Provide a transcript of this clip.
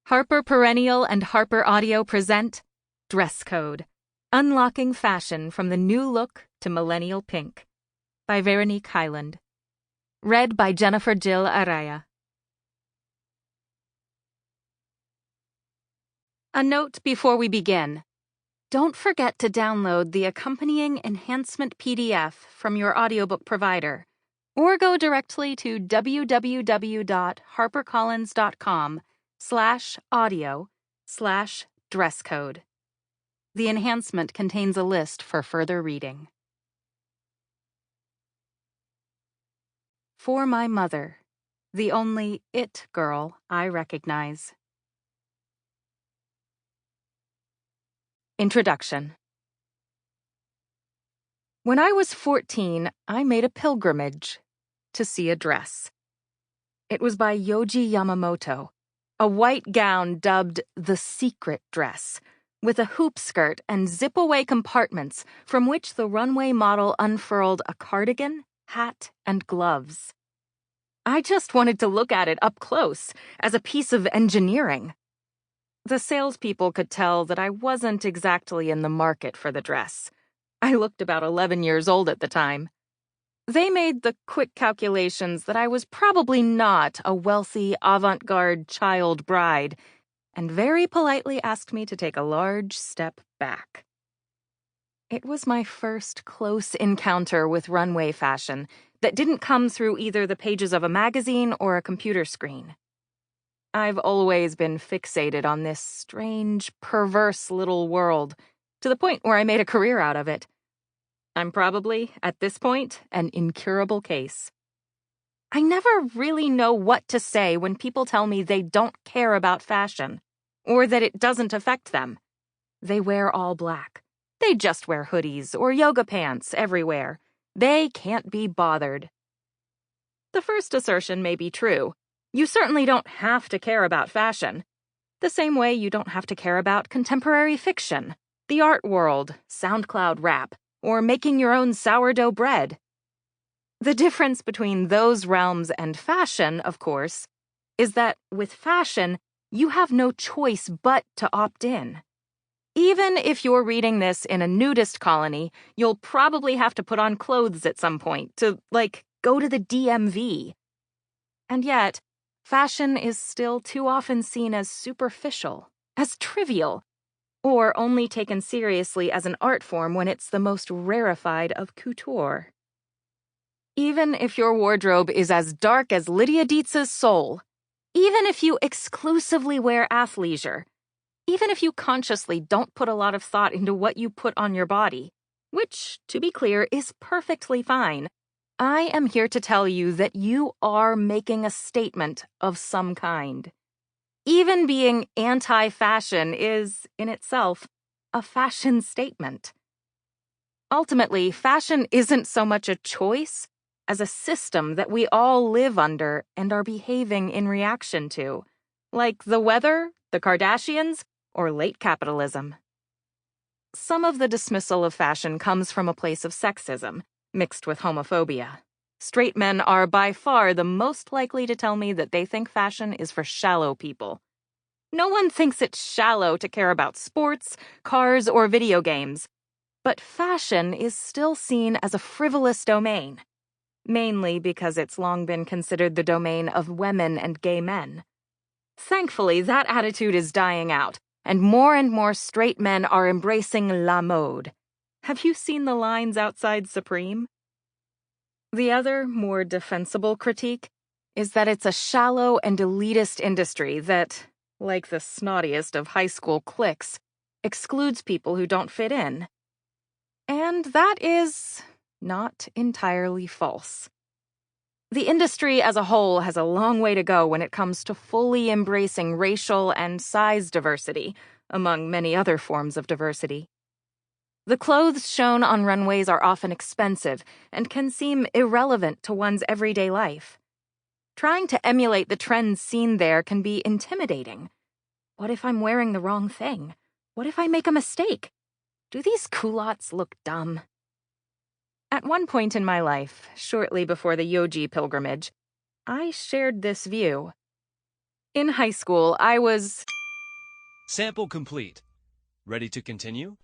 Harper Perennial and HarperAudio present Dress Code: Unlocking Fashion from the New Look to Millennial Pink by Véronique Hyland. Read by Jennifer Jill Araya. A note before we begin. Don't forget to download the accompanying enhancement PDF from your audiobook provider, or go directly to www.harpercollins.com/audio/dresscode. The enhancement contains a list for further reading. For my mother, the only it girl I recognize. Introduction. When I was 14, I made a pilgrimage to see a dress. It was by Yohji Yamamoto, a white gown dubbed the secret dress, with a hoop skirt and zip-away compartments from which the runway model unfurled a cardigan, hat, and gloves. I just wanted to look at it up close, as a piece of engineering. The salespeople could tell that I wasn't exactly in the market for the dress. I looked about 11 years old at the time. They made the quick calculations that I was probably not a wealthy, avant-garde child bride, and very politely asked me to take a large step back. It was my first close encounter with runway fashion that didn't come through either the pages of a magazine or a computer screen. I've always been fixated on this strange, perverse little world, to the point where I made a career out of it. I'm probably, at this point, an incurable case. I never really know what to say when people tell me they don't care about fashion, or that it doesn't affect them. They wear all black. They just wear hoodies or yoga pants everywhere. They can't be bothered. The first assertion may be true. You certainly don't have to care about fashion. The same way you don't have to care about contemporary fiction, the art world, SoundCloud rap, or making your own sourdough bread. The difference between those realms and fashion, of course, is that with fashion, you have no choice but to opt in. Even if you're reading this in a nudist colony, you'll probably have to put on clothes at some point to, go to the DMV. And yet, fashion is still too often seen as superficial, as trivial, or only taken seriously as an art form when it's the most rarefied of couture. Even if your wardrobe is as dark as Lydia Dietz's soul, even if you exclusively wear athleisure, even if you consciously don't put a lot of thought into what you put on your body, which, to be clear, is perfectly fine, I am here to tell you that you are making a statement of some kind. Even being anti-fashion is, in itself, a fashion statement. Ultimately, fashion isn't so much a choice as a system that we all live under and are behaving in reaction to, like the weather, the Kardashians, or late capitalism. Some of the dismissal of fashion comes from a place of sexism, mixed with homophobia. Straight men are by far the most likely to tell me that they think fashion is for shallow people. No one thinks it's shallow to care about sports, cars, or video games. But fashion is still seen as a frivolous domain, mainly because it's long been considered the domain of women and gay men. Thankfully, that attitude is dying out, and more straight men are embracing la mode. Have you seen the lines outside Supreme? The other, more defensible critique is that it's a shallow and elitist industry that, like the snottiest of high school cliques, excludes people who don't fit in. And that is not entirely false. The industry as a whole has a long way to go when it comes to fully embracing racial and size diversity, among many other forms of diversity. The clothes shown on runways are often expensive and can seem irrelevant to one's everyday life. Trying to emulate the trends seen there can be intimidating. What if I'm wearing the wrong thing? What if I make a mistake? Do these culottes look dumb? At one point in my life, shortly before the Yohji pilgrimage, I shared this view. In high school, I was Sample complete. Ready to continue?